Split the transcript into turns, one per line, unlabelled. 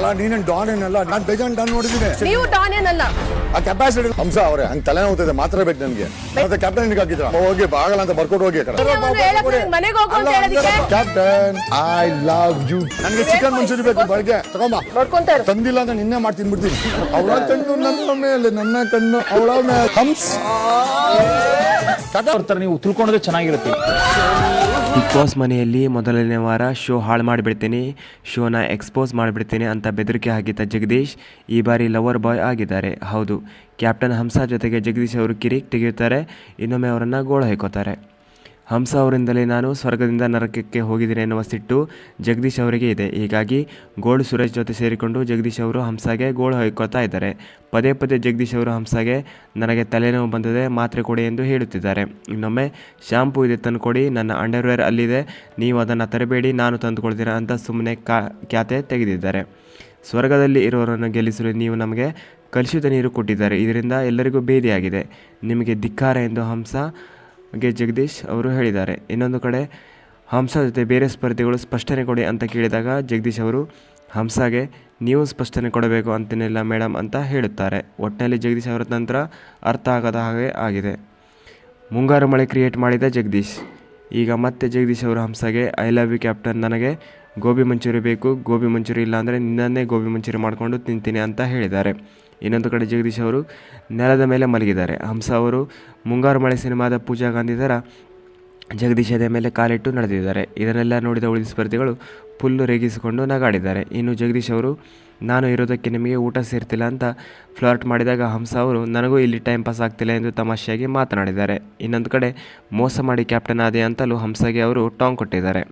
ಅಲ್ಲ ನೀನೇನ್ ಡಾನ್ ಏನಲ್ಲ, ನಾನ್ ಬೇಜಾನ್ ಡಾನ್ ನೋಡಿದ್ದೀನಿ.
ನೀವು ಡಾನ್ ಏನಲ್ಲ.
ಆ ಕೆಪಾಸಿಟಿ ಹಂಸ ಅವ್ರೆ ಹಂಗ್ ತಲೆ ನೋವ್ತಿದೆ, ಮಾತ್ರ ಬೇಕು ನನ್ಗೆ. ಮತ್ತೆ ಕ್ಯಾಪ್ಟನ್ ನಿನಗೆ ಹಾಕಿದ್ರ ಹೋಗಿ ಆಗಲ್ಲ ಅಂತ ಬರ್ಕೊಟ್ಟು ಹೋಗಿ.
ಮನೆಗೆ ಹೋಗು ಅಂತ ಹೇಳೋದಕ್ಕೆ
ಕ್ಯಾಪ್ಟನ್ ಐ ಲವ್ ಯು. ನನಗೆ ಚಿಕನ್ ಮಂಚೂರಿ ಬೇಕು ಬೆಳಗ್ಗೆ, ತಗೊಂಬ.
ನೋಡ್ಕೊಂತ ಇರು.
ತಂದಿಲ್ಲ ಅಂತ ನಿನ್ನೆ ಮಾಡಿ ತಿನ್ಬಿಡ್ತೀನಿ. ಅವಳ ಕಣ್ಣು ನನ್ನ ಮೇಲೆ, ನನ್ನ ಕಣ್ಣು ಅವಳ ಮೇಲೆ. ಹಂಸ್
ನೀವು ತಿಳ್ಕೊಳ್ಳೋದು ಚೆನ್ನಾಗಿರುತ್ತೆ.
ಬಿಗ್ ಬಾಸ್ ಮನೆಯಲ್ಲಿ ಮೊದಲನೇ ವಾರ ಶೋ ಹಾಳು ಮಾಡಿಬಿಡ್ತೀನಿ, ಶೋನ ಎಕ್ಸ್ಪೋಸ್ ಮಾಡಿಬಿಡ್ತೀನಿ ಅಂತ ಬೆದರಿಕೆ ಹಾಕಿದ್ದ ಜಗದೀಶ್ ಈ ಬಾರಿ ಲವರ್ ಬಾಯ್ ಆಗಿದ್ದಾರೆ. ಹೌದು, ಕ್ಯಾಪ್ಟನ್ ಹಂಸ ಜೊತೆಗೆ ಜಗದೀಶ್ ಅವರು ಕಿರಿಕ್ ತೆಗೆಯುತ್ತಾರೆ, ಇನ್ನೊಮ್ಮೆ ಅವರನ್ನು ಗೋಳು ಹಾಕೋತಾರೆ. ಹಂಸ ಅವರಿಂದಲೇ ನಾನು ಸ್ವರ್ಗದಿಂದ ನರಕಕ್ಕೆ ಹೋಗಿದ್ದೀನಿ ಎನ್ನುವ ಸಿಟ್ಟು ಜಗದೀಶ್ ಅವರಿಗೆ ಇದೆ. ಹೀಗಾಗಿ ಗೋಲ್ಡ್ ಸುರೇಶ್ ಜೊತೆ ಸೇರಿಕೊಂಡು ಜಗದೀಶ್ ಅವರು ಹಂಸಾಗೆ ಗೋಳು ಹಾಕೋತಾ ಇದ್ದಾರೆ. ಪದೇ ಪದೇ ಜಗದೀಶ್ ಅವರು ಹಂಸಾಗೆ ನನಗೆ ತಲೆನೋವು ಬಂದಿದೆ, ಮಾತ್ರೆ ಕೊಡಿ ಎಂದು ಹೇಳುತ್ತಿದ್ದಾರೆ. ಇನ್ನೊಮ್ಮೆ ಶಾಂಪೂ ಇದೆ ತಂದು ಕೊಡಿ, ನನ್ನ ಅಂಡರ್ವೇರ್ ಅಲ್ಲಿದೆ, ನೀವು ಅದನ್ನು ತರಬೇಡಿ, ನಾನು ತಂದುಕೊಡ್ತೀರಾ ಅಂತ ಸುಮ್ಮನೆ ಖ್ಯಾತೆ ತೆಗೆದಿದ್ದಾರೆ. ಸ್ವರ್ಗದಲ್ಲಿ ಇರೋರನ್ನು ಗೆಲ್ಲಿಸಲು ನೀವು ನಮಗೆ ಕಲುಷಿತ ನೀರು ಕೊಟ್ಟಿದ್ದಾರೆ, ಇದರಿಂದ ಎಲ್ಲರಿಗೂ ಬೇದಿಯಾಗಿದೆ, ನಿಮಗೆ ಧಿಕ್ಕಾರ ಎಂದು ಹಂಸಗೆ ಜಗದೀಶ್ ಅವರು ಹೇಳಿದ್ದಾರೆ. ಇನ್ನೊಂದು ಕಡೆ ಹಂಸ ಜೊತೆ ಬೇರೆ ಸ್ಪರ್ಧಿಗಳು ಸ್ಪಷ್ಟನೆ ಕೊಡಿ ಅಂತ ಕೇಳಿದಾಗ ಜಗದೀಶ್ ಅವರು ಹಂಸಾಗೆ ನೀವು ಸ್ಪಷ್ಟನೆ ಕೊಡಬೇಕು ಅಂತೇನಿಲ್ಲ ಮೇಡಮ್ ಅಂತ ಹೇಳುತ್ತಾರೆ. ಒಟ್ಟಿನಲ್ಲಿ ಜಗದೀಶ್ ಅವರ ತಂತ್ರ ಅರ್ಥ ಆಗದ ಹಾಗೆ ಆಗಿದೆ. ಮುಂಗಾರು ಮಳೆ ಕ್ರಿಯೇಟ್ ಮಾಡಿದ ಜಗದೀಶ್. ಈಗ ಮತ್ತೆ ಜಗದೀಶ್ ಅವರು ಹಂಸಾಗೆ ಐ ಲವ್ ಯು ಕ್ಯಾಪ್ಟನ್, ನನಗೆ ಗೋಬಿ ಮಂಚೂರಿ ಬೇಕು, ಗೋಬಿ ಮಂಚೂರಿ ಇಲ್ಲ ಅಂದರೆ ನಿನ್ನನ್ನೇ ಗೋಬಿ ಮಂಚೂರಿ ಮಾಡಿಕೊಂಡು ತಿಂತೀನಿ ಅಂತ ಹೇಳಿದ್ದಾರೆ. ಇನ್ನೊಂದು ಕಡೆ ಜಗದೀಶ್ ಅವರು ನೆಲದ ಮೇಲೆ ಮಲಗಿದ್ದಾರೆ. ಹಂಸ ಅವರು ಮುಂಗಾರು ಮಳೆ ಸಿನಿಮಾದ ಪೂಜಾ ಗಾಂಧಿ ಥರ ಜಗದೀಶ್ ಎದೆ ಮೇಲೆ ಕಾಲಿಟ್ಟು ನಡೆದಿದ್ದಾರೆ. ಇದನ್ನೆಲ್ಲ ನೋಡಿದ ಉಳಿದ ಸ್ಪರ್ಧಿಗಳು ಫುಲ್ಲು ರೇಗಿಸಿಕೊಂಡು ನಗಾಡಿದ್ದಾರೆ. ಇನ್ನು ಜಗದೀಶ್ ಅವರು ನಾನು ಇರೋದಕ್ಕೆ ನಿಮಗೆ ಊಟ ಸೇರ್ತಿಲ್ಲ ಅಂತ ಫ್ಲರ್ಟ್ ಮಾಡಿದಾಗ ಹಂಸ ಅವರು ನನಗೂ ಇಲ್ಲಿ ಟೈಮ್ ಪಾಸ್ ಆಗ್ತಿಲ್ಲ ಎಂದು ತಮಾಷೆಯಾಗಿ ಮಾತನಾಡಿದ್ದಾರೆ. ಇನ್ನೊಂದು ಕಡೆ ಮೋಸ ಮಾಡಿ ಕ್ಯಾಪ್ಟನ್ ಆದೆ ಅಂತಲೂ ಹಂಸಗೆ ಅವರು ಟಾಂಗ್ ಕೊಟ್ಟಿದ್ದಾರೆ.